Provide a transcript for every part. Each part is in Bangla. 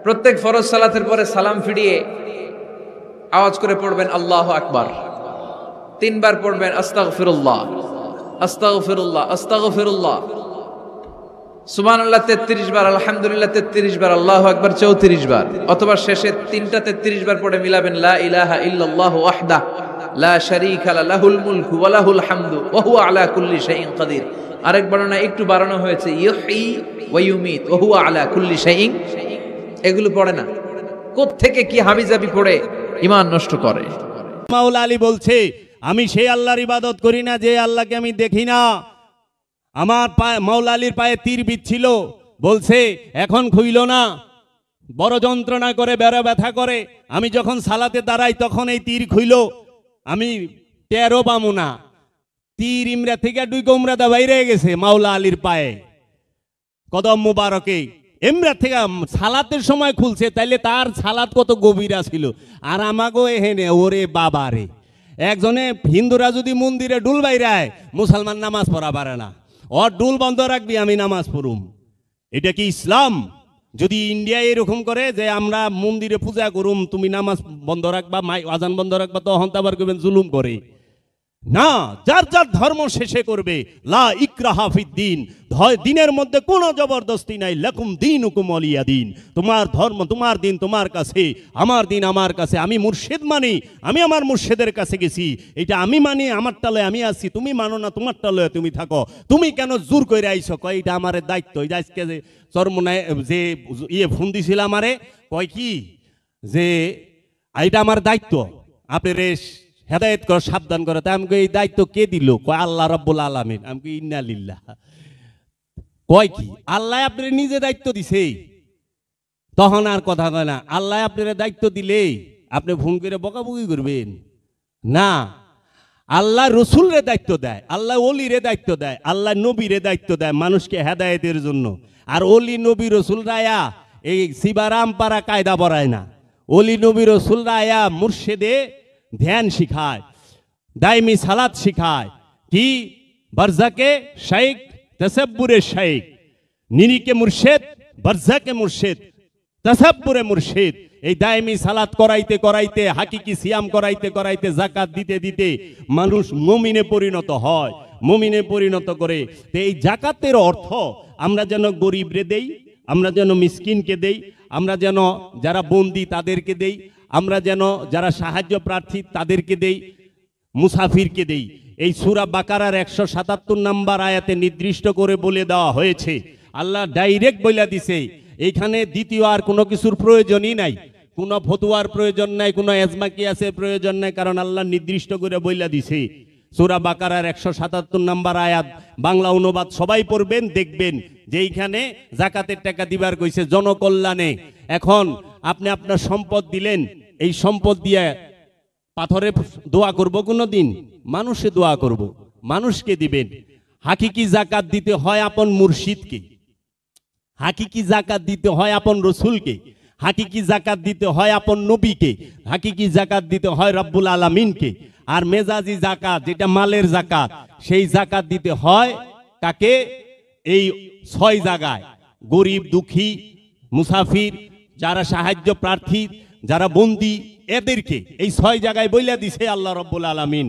প্রত্যেক ফরজ সালাতের পরে সালাম ফিরিয়ে আওয়াজ করে পড়বেন আল্লাহু আকবার। 3 বার পড়বেন আস্তাগফিরুল্লাহ আস্তাগফিরুল্লাহ আস্তাগফিরুল্লাহ, সুবহানাল্লাহ 33 বার, আলহামদুলিল্লাহ 33 বার, আল্লাহু আকবার 34 বার, অথবা শেষে 3টা 33 বার পড়ে মিলাবেন লা ইলাহা ইল্লাল্লাহু ওয়াহদাহু লা শারীকা লাহুল মুলকু ওয়া লাহুল হামদু ওয়া হুয়া আলা কুল্লি শাইইন কাদির। আরেক বর্ণনায় একটু বাড়ানো হয়েছে ইউহয়ী ওয়া ইউমীত ওয়া হুয়া আলা কুল্লি শাইইন। এগুলো পড়ে না, কোত্থেকে কি হাবিজাবি পড়ে ঈমান নষ্ট করে। মাওলা আলী বলছে, আমি সেই আল্লাহর ইবাদত করি না যে আল্লাহকে আমি দেখি না। আমার মাওলা আলীর পায়ে তীর বিচ্ছিল, বলছে এখন খুইল না, বড় যন্ত্রণা করে, বেড়া ব্যথা করে। আমি যখন সালাতে দাঁড়াই তখন এই তীর খুইল, আমি টেরও পামু না। তীর ইমরা থেকে 2 কোমরা দা বাইরে গেছে মাওলা আলীর পায়ে, কদম মুবারকে এমরা থেকে সালাতের সময় খুলছে। তাইলে তার সালাত কত গভীর ছিল। আর আমাকেও এহেনে ওরে বাবারে, একজনে হিন্দুরা যদি মন্দিরে ডুল বাইরায়, মুসলমান নামাজ পড়া পারে না। ওর ডুল বন্ধ রাখবি, আমি নামাজ পড়ুম। এটা কি ইসলাম? যদি ইন্ডিয়া এরকম করে যে আমরা মন্দিরে পূজা করুম, তুমি নামাজ বন্ধ রাখবা, আজান বন্ধ রাখবা, তখন তো আবার করবেন জুলুম করে না। যার যার ধর্ম শেষে করবে। লা ইকরাহা ফিদ্দিন, দিনের মধ্যে কোনো জবরদস্তি নাই। লাকুম দীনুকুম ওয়ালিয়া দিন, তোমার ধর্ম তোমার দিন তোমার কাছে, আমার দিন আমার কাছে। আমি মুর্শিদ মানি, আমি আমার মুর্শিদের কাছে গেছি, এটা আমি মানি, আমার টালে আমি আছি, তুমি মানো না, তোমার টালে তুমি থাকো। তুমি কেন জোর করে আইছো? কয় এটা আমার দায়িত্ব। আজকে যে চরমনায় যে ফোন দিছিল আমারে, কয় কি যে এটা আমার দায়িত্ব, আপনার হেদায়েত কর, সাবধান করে। তাই আমাকে এই দায়িত্ব কে দিল? কয় আল্লাহ রাব্বুল আলামিন। আমাকে ইন্না লিল্লাহ। কয় কি আল্লাহ আপনার নিজে দায়িত্ব দিছে? তখন আর কথা কয় না। আল্লাহ আপনার দায়িত্ব দিলে আপনি ফোন করে বকাবকি করবেন না। আল্লাহ রসুলরে দায়িত্ব দেয়, আল্লাহ ওলিরে দায়িত্ব দেয়, আল্লাহ নবীরে দায়িত্ব দেয় মানুষকে হেদায়েতের জন্য। আর ওলি নবী রসুলরা আয়া এই শিবারাম পাড়া কায়দা বড়ায় না। ওলি নবী রসুলরা আয়া মুর্শিদে ধ্যান শিখায়, দাইমি সালাত শিখায়। কি বারজাকে শাইখ, তাসাব্বুরে শাইখ, নিরিকে মুর্শিদ, বারজাকে মুর্শিদ, তাসাব্বুরে মুর্শিদ। এই দাইমি সালাত করাইতে করাইতে, হাকিকি সিয়াম করাইতে করাইতে, যাকাত দিতে দিতে মানুষ মুমিনে পরিণত হয়, মুমিনে পরিণত করে। তো এই যাকাতের অর্থ আমরা যেন গরিবরে দেই, আমরা যেন মিসকিনকে দেই, আমরা যেন যারা বন্দী তাদেরকে দেই, আমরা যেন যারা সাহায্য প্রার্থী তাদেরকে দেই, মুসাফিরকে দেই। এই সূরা বাকারার 177 নম্বর আয়াতে নির্দিষ্ট করে বলে দেওয়া হয়েছে। আল্লাহ ডাইরেক্ট বলে দিছে, এইখানে দ্বিতীয় আর কোনো কিছুর প্রয়োজনই নাই, কোনো ফতুয়ার প্রয়োজন নাই, কোনো এজমাকিয়াসের প্রয়োজন নাই, কারণ আল্লাহ নির্দিষ্ট করে বলে দিছে। সূরা বাকারার 177 নম্বর আয়াত, বাংলা অনুবাদ সবাই পড়বেন, দেখবেন যে এইখানে যাকাতের টাকা দিবার কইছে জনকল্যাণে। এখন আপনি আপনার সম্পদ দিলেন, এই সম্পদ দিয়ে পাথরে দোয়া করব কোনো দিন? মানুষে দোয়া করব, মানুষকে দিবেন। হাকিকি যাকাত দিতে হয় আপন মুর্শিদকে, হাকিকি যাকাত দিতে হয় আপন রসুলকে, হাকিকি যাকাত দিতে হয় আপন নবীকে, হাকিকি যাকাত দিতে হয় রব্বুল আলামিনকে। আর মেজাজি যাকাত, যেটা মালের যাকাত, সেই যাকাত দিতে হয় কাকে? এই 6 জায়গায়, গরিব, দুঃখী, মুসাফির, যারা সাহায্য প্রার্থী, যারা বন্দী, এদেরকে এই 6 জায়গায় বইলা দিছে আল্লাহ রব্বুল আলামিন।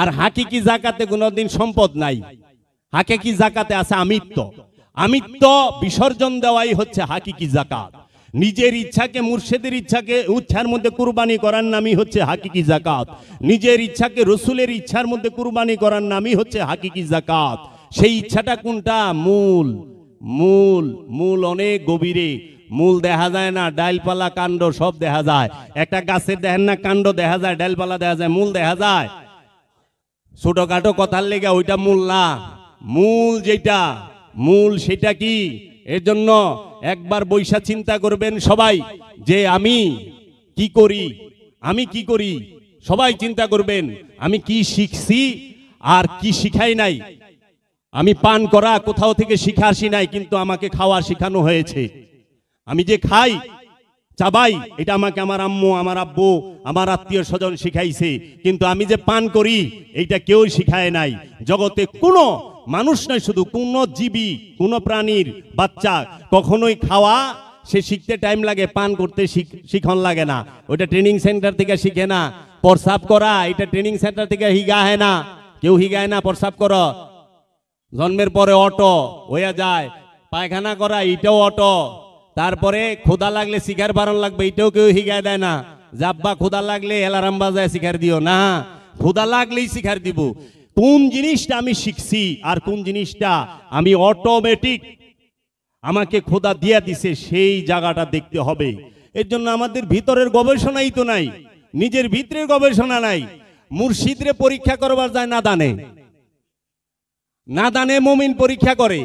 আর হাকিকি যাকাতে কোনোদিন সম্পদ নাই, হাকিকি যাকাতে আছে আমিত্ব। আমিত্ব বিসর্জন দেওয়াই হচ্ছে হাকিকি যাকাত। নিজের ইচ্ছাকে, মুর্শিদের ইচ্ছাকে ইচ্ছার মধ্যে কুরবানি করার নামই হচ্ছে হাকিকি যাকাত। নিজের ইচ্ছাকে রসুলের ইচ্ছার মধ্যে কুরবানি করার নামই হচ্ছে হাকিকি যাকাত। সেই ইচ্ছাটা কোনটা? মূল, মূল, মূল অনেক গভীরে। মূল দেখা যায় না, ডালপালা কাণ্ড সব দেখা যায়। একটা গাছের দেখেন না কাণ্ড দেখা যায়, ডালপালা দেখা যায়, মূল দেখা যায়। ছোটখাটো কথার লেগে ওইটা মূল না। মূল যেটা, মূল সেটা কি? এর জন্য একবার বৈশা চিন্তা করবেন সবাই যে আমি কি করি, আমি কি করি। সবাই চিন্তা করবেন আমি কি শিখছি আর কি শিখাই নাই। আমি পান করা কোথাও থেকে শিখে আসি নাই, কিন্তু আমাকে খাওয়া শিখানো হয়েছে। আমি যে খাই, চাবাই, এটা আমাকে আমার আম্মু, আমার আব্বু, আমার আত্মীয় স্বজন শিখাইছে। কিন্তু আমি যে পান করি, এইটা কেউ শিখায় নাই। জগতে কোনো মানুষ নয়, শুধু কোনো জীবী, কোনো প্রাণীর বাচ্চা কখনোই খাওয়া সে শিখতে টাইম লাগে, পান করতে শিখন লাগে না, ওইটা ট্রেনিং সেন্টার থেকে শিখে না। প্রস্রাব করা এটা ট্রেনিং সেন্টার থেকে হিগায় না, কেউ হিগায় না প্রস্রাব করো, জন্মের পরে অটো হইয়া যায়। পায়খানা করা এটাও অটো। তারপরে ক্ষুধা লাগলে শিকার বারণ লাগবে, এটাও কেউ হিগায় দেয় না। জাব্বা ক্ষুধা লাগলে অ্যালার্ম বাজায় শিকার দিও না, ক্ষুধা লাগলেই শিকার দিব। কোন জিনিসটা আমি শিখছি আর কোন জিনিসটা আমি অটোমেটিক আমাকে খোদা দিয়া দিছে, সেই জায়গাটা দেখতে হবে। এর জন্য আমাদের ভিতরের গবেষণাই তো নাই, নিজের ভিতরের গবেষণা নাই। মুর্শিদরে পরীক্ষা করবার যায় না দানে মুমিন পরীক্ষা করে।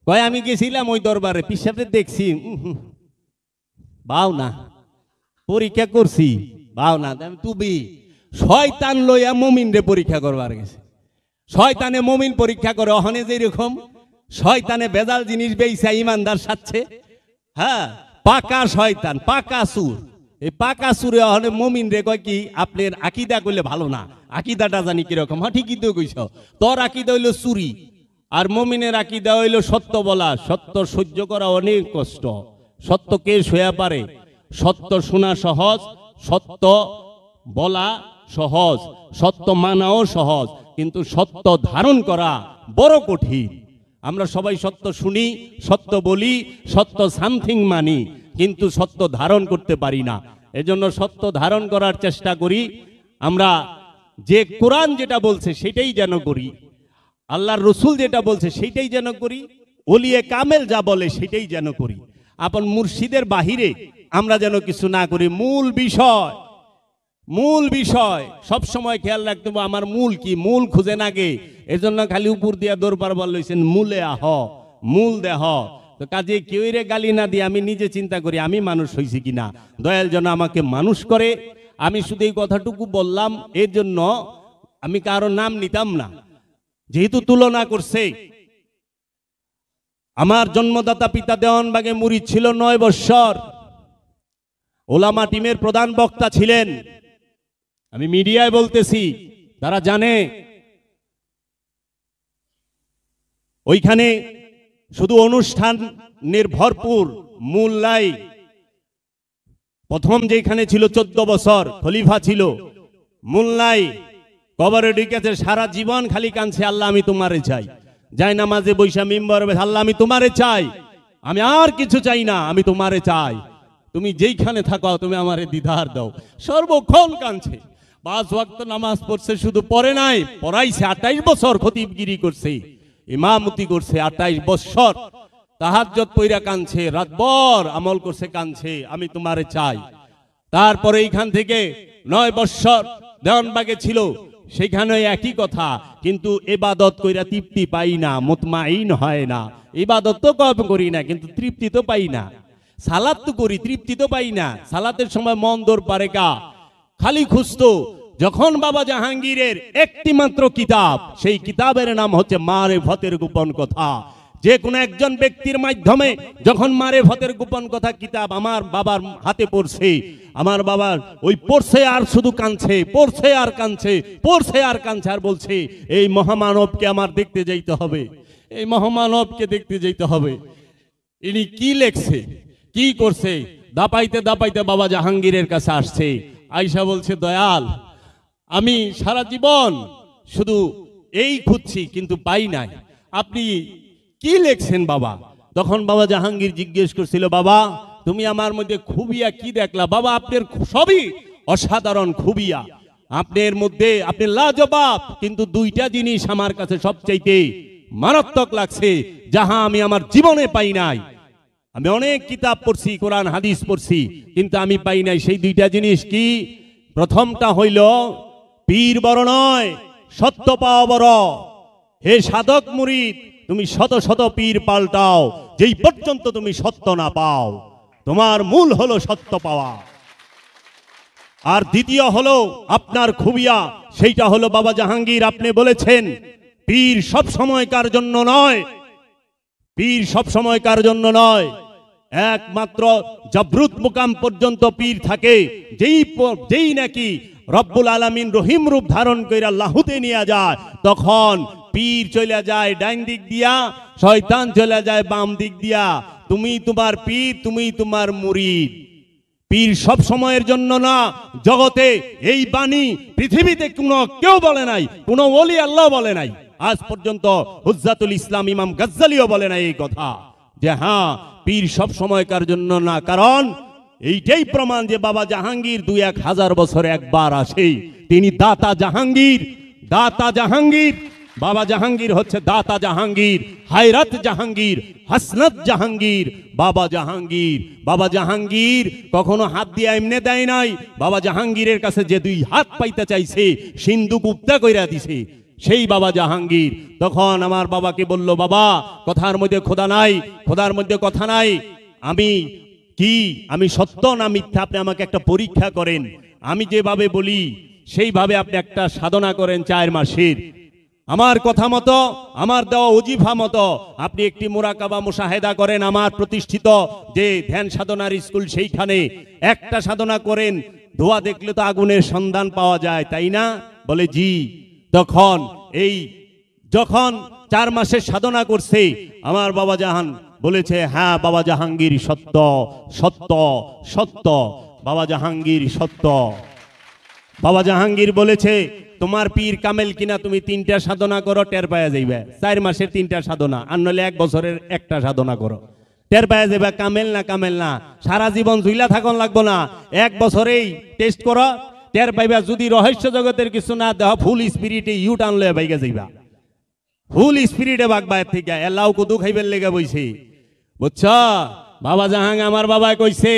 কয় আমি গেছিলাম ওই দরবারে, পিসাবরে দেখছি, বাও না, পরীক্ষা করছি, বাও না। তুমি শয়তান লইয়া মুমিনরে পরীক্ষা করবার গেছে। শয়তানে মুমিন পরীক্ষা করে, ওখানে যেরকম শয়তানে বেজাল জিনিস বেইছে ইমানদার সাথে, হ্যাঁ, পাকা শয়তান, পাকা সুর। এই পাকা সুরে ওখানে মুমিন রে কয় কি, আপনার আকীদা কইলে ভালো না, আকীদাটা জানি কিরকম। হ্যাঁ ঠিকই তো কইছ, তোর আকীদা হইলো চুরি, আর মুমিনের আকীদা হইলো সত্য বলা। সত্য সহ্য করা অনেক কষ্ট, সত্য কে সইয়া পারে? সত্য শোনা সহজ, সত্য বলা সহজ, সত্য মানাও সহজ, কিন্তু সত্য ধারণ করা বড় কঠিন। আমরা সবাই সত্য শুনি, সত্য বলি, সত্য সামথিং মানি, কিন্তু সত্য ধারণ করতে পারি না। এজন্য সত্য ধারণ করার চেষ্টা করি। আমরা যে কোরআন যেটা বলছে সেটাই যেন করি, আল্লাহর রসুল যেটা বলছে সেটাই যেন করি, ওলিয়ে কামেল যা বলে সেটাই যেন করি। আপন মুর্শিদের বাহিরে আমরা যেন কিছু না করি। মূল বিষয় সব সময় খেয়াল রাখতে হবে, আমার মূল কি, মূল খুঁজে না গে। এজন্য খালি উপর দিয়া দরবার বল লইছেন, মূলে আহ, মূল দেহ। তো কাজে কেউ রে গালি না দিয়ে আমি নিজে চিন্তা করি আমি মানুষ হইছি কিনা, দয়াল যেন আমাকে মানুষ করে। আমি শুধু এই কথাটুকু বললাম, এর জন্য আমি কারো নাম নিতাম না। যেহেতু তুলনা করছে, আমার জন্মদাতা পিতা দেওয়ানবাগে মুরিদ ছিল 9 বৎসর, ওলামা টিমের প্রধান বক্তা ছিলেন। আমি মিডিয়ায় বলতেছি, তারা জানে। ওইখানে শুধু অনুষ্ঠানের ভরপুর, মূল নাই। প্রথম যেখানে ছিল 14 বছর খলিফা ছিল, মূল নাই। কবরে ঢুকেছে, সারা জীবন খালি কাঁদছে, আল্লাহ আমি তোমারে চাই। যাই নামাজে বৈশা মিম্বর, আল্লাহ আমি তোমারে চাই, আমি আর কিছু চাই না, আমি তোমারে চাই। তুমি যেইখানে থাকো তুমি আমারে দিদার দাও। সর্বক্ষণ কাঁদছে। 5 ওয়াক্ত নামাজ পড়ছে, শুধু পড়ে নাই, পড়াইছে। 28 বছর খতিবগিরি করছে, ইমামতি করছে 28 বছর। তাহাজ্জুদ পইরা কাঁদছে, রাতভর আমল করছে, কাঁদছে, আমি তোমারে চাই। তারপরে এইখান থেকে 9 বছর দেওয়ানবাগে ছিল, সেখানে একই কথা, কিন্তু ইবাদত কইরা তৃপ্তি পাই না, মুতমাইন হয় না। ইবাদত তো কম করি না, কিন্তু তৃপ্তি তো পাই না। সালাত তো করি, তৃপ্তি তো পাই না। সালাতের সময় মন দৌড় পারে কা, খালি খুঁজতো। যখন বাবা জাহাঙ্গীরের একটি মাত্র কিতাব, সেই কিতাবের নাম হচ্ছে মারেফতের গোপন কথা। যে কোনো একজন ব্যক্তির মাধ্যমে যখন মারেফতের গোপন কথা কিতাব আমার বাবার হাতে পড়ছে, আমার বাবার ওই পড়ছে আর শুধু কাঁদছে, পড়ছে আর কাঁদছে, পড়ছে আর কাঁদছে, আর বলছে এই মহামানবকে আমার দেখতে যাইতে হবে, এই মহামানবকে দেখতে যাইতে হবে। ইনি কি লেখছে, কি করছে, দাপাইতে দাপাইতে বাবা জাহাঙ্গীরের কাছে আসছে। আয়সা বলছে, দয়াল আমি সারা জীবন শুধু এই খুঁজছি, কিন্তু পাই নাই, আপনি কি লেখছেন বাবা? তখন বাবা জাহাঙ্গীর জিজ্ঞেস করছিল, বাবা তুমি আমার মধ্যে খুবিয়া কি দেখলা? বাবা আপনার সবই অসাধারণ খুবিয়া, আপনার মধ্যে আপনি লাজবাব, কিন্তু 2টা জিনিস আমার কাছে সবচাইতে মারাত্মক লাগছে, যাহা আমি আমার জীবনে পাই নাই। আমি অনেক কিতাব পড়ছি, কোরআন হাদিস পড়ছি, কিন্তু আমি পাই নাই। সেই 2টা জিনিস কি? প্রথমটা হইল পীর বড় নয়, সত্য পাওয়া বড়। হে সাধক মুরিদ, তুমি শত শত পীর পাল্টাও, যেই পর্যন্ত তুমি সত্য না পাও। তোমার মূল হলো সত্য পাওয়া। আর দ্বিতীয় হলো আপনার খুবিয়া, সেইটা হলো বাবা জাহাঙ্গীর আপনি বলেছেন পীর সব সময়কার জন্য নয়, পীর সব সময়কার জন্য নয়, একমাত্র জবরুত মুকাম পর্যন্ত পীর থাকে। যেই নাকি রব্বুল আলামিন রহিম রূপ ধারণ কইরা লাহুতে নিয়ে যায়, তখন পীর চলে যায় ডাইন দিক দিয়া, শয়তান চলে যায় বাম দিক দিয়া। তুমি তোমার পীর, তুমি তোমার মুরিদ। পীর সব সময়ের জন্য না। জগতে এই বাণী পৃথিবীতে কেউ বলে নাই, কোন ওলি আল্লাহ বলে নাই। আজ পর্যন্ত হুজ্জাতুল ইসলাম ইমাম গাজ্জালিও বলে নাই এই কথা যে হ্যাঁ পীর সব সময়কার জন্য না। কারণ এইটাই প্রমাণ যে বাবা জাহাঙ্গীর ২-১ বছরে একবার আসে। তিনি দাতা জাহাঙ্গীর, দাতা জাহাঙ্গীর। বাবা জাহাঙ্গীর হচ্ছে দাতা জাহাঙ্গীর, হায়রাত জাহাঙ্গীর, হাসনাত জাহাঙ্গীর। বাবা জাহাঙ্গীর, বাবা জাহাঙ্গীর কখনো হাত দিয়ে এমনে দেয় নাই। বাবা জাহাঙ্গীরের কাছে যে 2 হাত পাইতে চাইছে, সিন্ধুক উপত্যা কইরা দিছে সেই বাবা জাহাঙ্গীর। তখন আমার বাবাকে বলল, বাবা কথার মধ্যে খোদা নাই, খোদার মধ্যে কথা নাই। আমি সত্য না মিথ্যা আপনি আমাকে একটা পরীক্ষা করেন। আমি যেভাবে বলি সেইভাবে আপনি একটা সাধনা করেন 4 মাসের। আমার কথা মতো, আমার দেওয়া ওজিফা মতো আপনি একটি মুরাকাবা মুশাহেদা করেন। আমার প্রতিষ্ঠিত যে ধ্যান সাধনার স্কুল সেইখানে একটা সাধনা করেন। ধোঁয়া দেখলে তো আগুনের সন্ধান পাওয়া যায়, তাই না? বলে জি। তখন যখন 4 মাসের সাধনা করছে আমার বাবা জাহান বলেছে হ্যাঁ বাবা জাহাঙ্গীর সত্য, সত্য, সত্য, বাবা জাহাঙ্গীর সত্য। বাবা জাহাঙ্গীর বলেছে তোমার পীর কামেল কিনা, তুমি 3টা সাধনা করো, টের পাওয়া যাইবে। 4 মাসের 3টা সাধনা, আর নইলে 1 বছরের একটা সাধনা করো, টের পাওয়া যাবে কামেল না কামেল না। সারা জীবন ঝুইলা থাকুন লাগবো না, 1 বছরেই টেস্ট করো, টের পাইবা। যদি রহস্য জগতের কিছু না দেহ, ফুল স্পিরিটে টান লয়ে বাইকে যাইবা, ফুল স্পিরিটে বাগবা। এর থেকে এলাও কদু খাইবার লেগে বইছে, বুঝছ? বাবা জাহাঙ্গ আমার বাবাই কইছে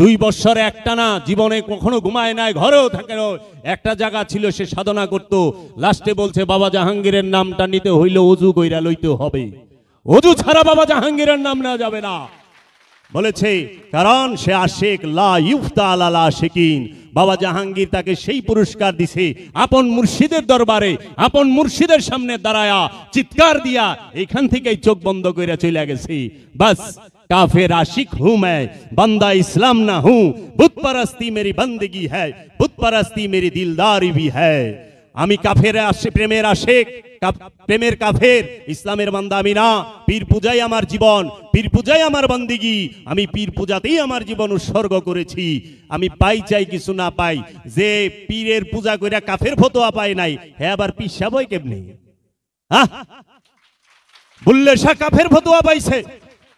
2 বছর একটা না, জীবনে কখনো ঘুমায় নাই, ঘরেও থাকে না, একটা জায়গা ছিল সে সাধনা করত। লাস্টে বলছে বাবা জাহাঙ্গীরের নামটা নিতে হইলে অজু কইরা লইতে হবে, অজু ছাড়া বাবা জাহাঙ্গীরের নাম নেওয়া যাবে না বলেছে। কারণ সে আশিক, লা ইফতা আলাল আশিকিন। বাবা জাহাঙ্গীর তাকে সেই পুরস্কার দিছে, আপন মুর্শিদের দরবারে, আপন মুর্শিদের সামনে দাঁড়ায়া চিৎকার দিয়া এখান থেকেই চোখ বন্ধ করে চলে গেছে। বাস काफिर आशिक हूं मैं, बंदा इस्लाम ना हूं, बुत परस्ती मेरी बंदगी है, बुत परस्ती मेरी दिलदारी भी है। আমি কাফের প্রেমের আশিক, প্রেমের কাফের, ইসলামের বান্দা আমি না। পীর পূজাই আমার জীবন, পীর পূজাই আমার বন্দেগী। আমি পীর পূজাতেই আমার জীবন উৎসর্গ করেছি। আমি পাই চাই কিছু না পাই, যে পীরের পূজা কইরা কাফের ফতোয়া পায় নাই, হ্যাঁ আবার পীর সাবই কেমনে? হ্যাঁ, বুল্লে শাহ কাফের ফতোয়া পাইছে,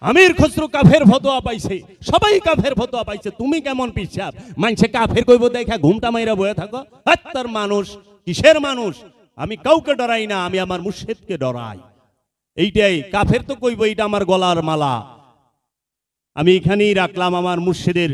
আমির খসরু কাফের ফতোয়া পাইছে, সবাই কাফের ফতোয়া পাইছে। তুমি কেমন পিছাব? মানছে কাফের কইব দেখা ঘুমটা মাইরা বয়ে থাকো। হাত্তার মানুষ, কিসের মানুষ? আমি কাউকে ডরাই না, আমি আমার মুর্শিদকে ডরাই। এইটাই কাফের তো কইব, এইটা আমার গলার মালা। আমি এখানেই রাখলাম আমার মুর্শিদের